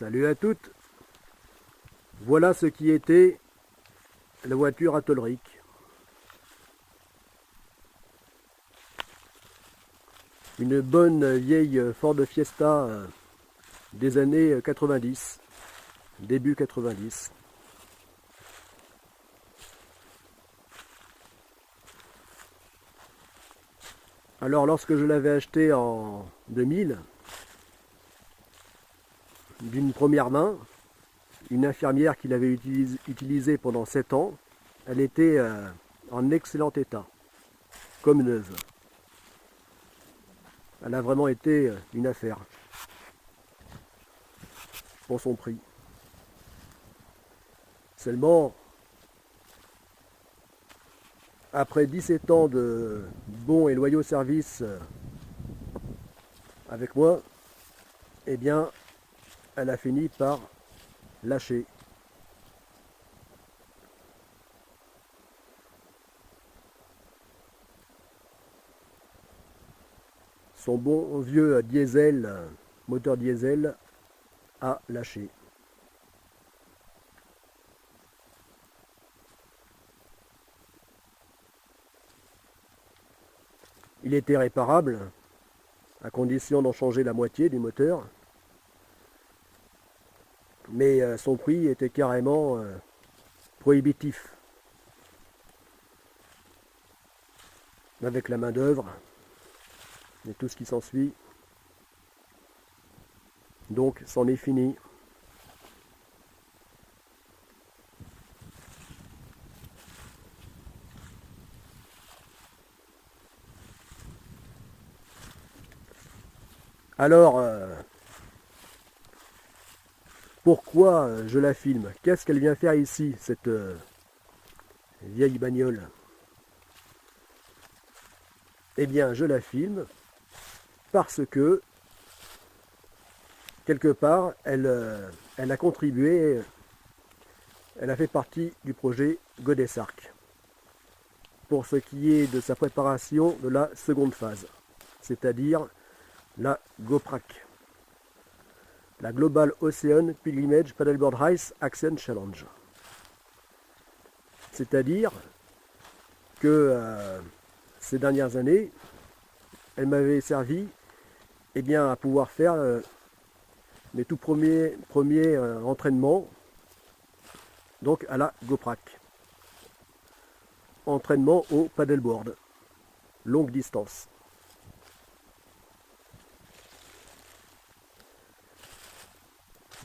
Salut à toutes. Voilà ce qui était la voiture à Tolric. Une bonne vieille Ford Fiesta des années 90, début 90. Alors lorsque je l'avais acheté en 2000, d'une première main, une infirmière qui l'avait utilisée pendant 7 ans, elle était en excellent état, comme neuve. Elle a vraiment été une affaire pour son prix. Seulement, après 17 ans de bons et loyaux services avec moi, eh bien, elle a fini par lâcher. Son bon vieux diesel, moteur diesel, a lâché. Il était réparable, à condition d'en changer la moitié du moteur. Mais son prix était carrément prohibitif. Avec la main d'œuvre et tout ce qui s'ensuit. Donc c'en est fini. Alors, pourquoi je la filme? Qu'est-ce qu'elle vient faire ici, cette vieille bagnole? Eh bien, je la filme parce que, quelque part, elle a contribué, elle a fait partie du projet Godessarc, pour ce qui est de sa préparation de la seconde phase, c'est-à-dire la GoPrac, la Global Ocean Pilgrimage Paddleboard Race Action Challenge. C'est-à-dire que ces dernières années, elle m'avait servi à pouvoir faire mes tout premiers entraînements donc à la GoPrac. Entraînement au paddleboard, longue distance.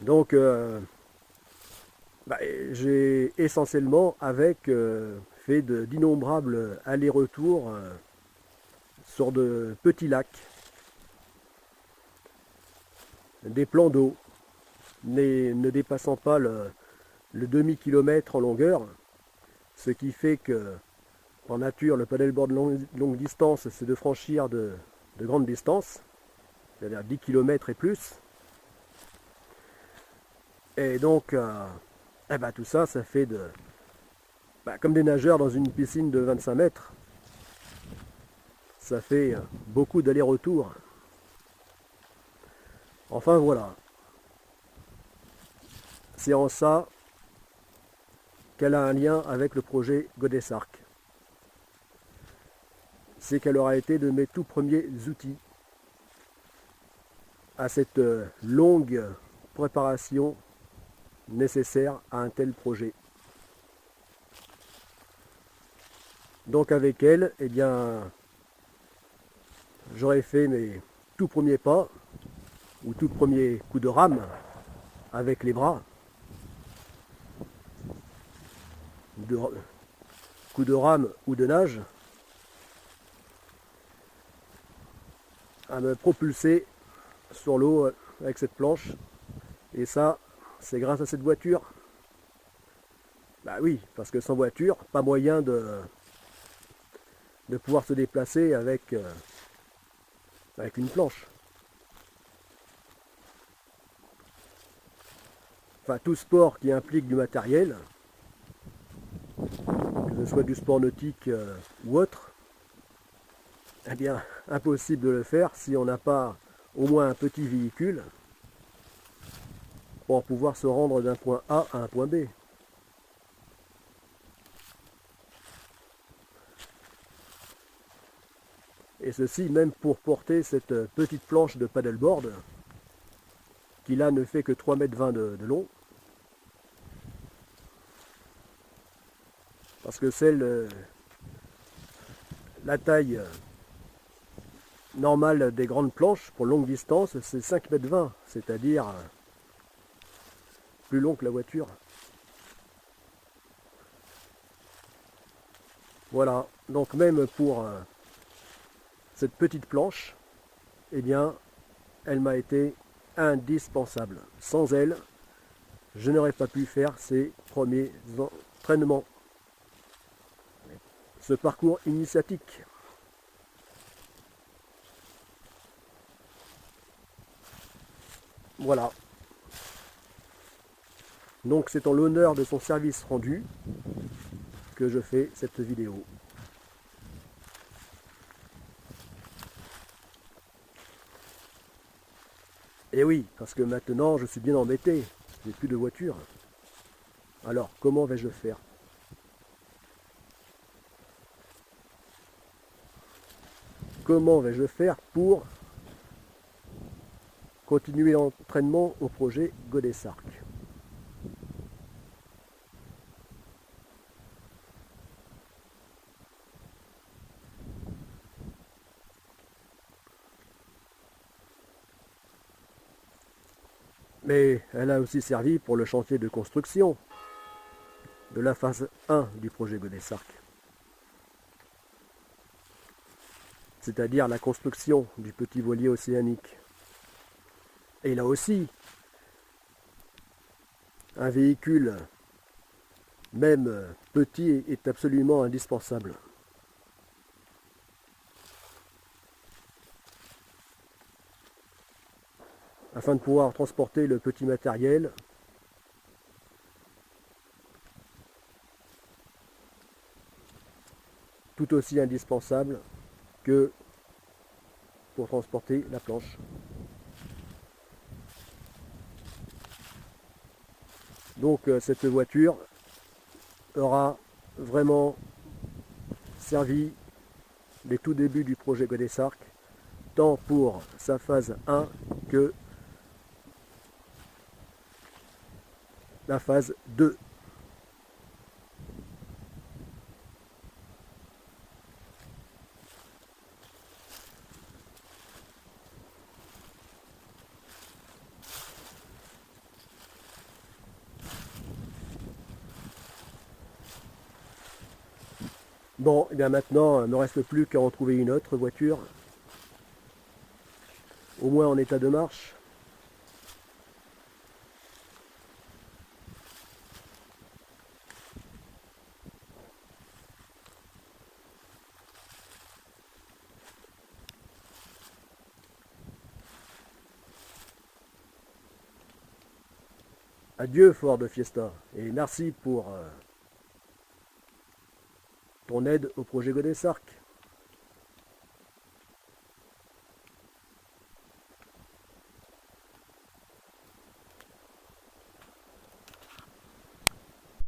Donc j'ai essentiellement fait d'innombrables allers-retours sur de petits lacs, des plans d'eau ne dépassant pas le demi-kilomètre en longueur, ce qui fait que en nature le paddleboard longue distance c'est de franchir de grandes distances, c'est-à-dire 10 km et plus. Et donc, tout ça, ça fait comme des nageurs dans une piscine de 25 mètres. Ça fait beaucoup d'allers-retours. Enfin voilà. C'est en ça qu'elle a un lien avec le projet Godessarc. C'est qu'elle aura été de mes tout premiers outils à cette longue préparation nécessaire à un tel projet. Donc avec elle, j'aurais fait mes tout premiers pas, ou tout premiers coups de rame avec les bras, coups de rame ou de nage, à me propulser sur l'eau avec cette planche. Et ça, c'est grâce à cette voiture. Bah oui, parce que sans voiture, pas moyen de pouvoir se déplacer avec une planche. Enfin, tout sport qui implique du matériel, que ce soit du sport nautique ou autre, impossible de le faire si on n'a pas au moins un petit véhicule pour pouvoir se rendre d'un point A à un point B. Et ceci même pour porter cette petite planche de paddleboard qui là ne fait que 3,20 m de long. Parce que la taille normale des grandes planches pour longue distance, c'est 5,20 m, c'est-à-dire plus long que la voiture. Voilà, donc même pour cette petite planche, eh bien, elle m'a été indispensable. Sans elle, je n'aurais pas pu faire ces premiers entraînements. Ce parcours initiatique. Voilà. Donc c'est en l'honneur de son service rendu que je fais cette vidéo. Et oui, parce que maintenant je suis bien embêté, j'ai plus de voiture. Alors comment vais-je faire? Comment vais-je faire pour continuer l'entraînement au projet Godessark? Mais elle a aussi servi pour le chantier de construction de la phase 1 du projet Godessark. C'est-à-dire la construction du petit voilier océanique. Et là aussi, un véhicule, même petit, est absolument indispensable. Afin de pouvoir transporter le petit matériel, tout aussi indispensable que pour transporter la planche. Donc cette voiture aura vraiment servi les tout débuts du projet Godessark, tant pour sa phase 1 que la phase 2. Bon, et bien maintenant, il ne me reste plus qu'à en trouver une autre voiture, au moins en état de marche. Adieu Ford Fiesta, et merci pour ton aide au projet Godessark.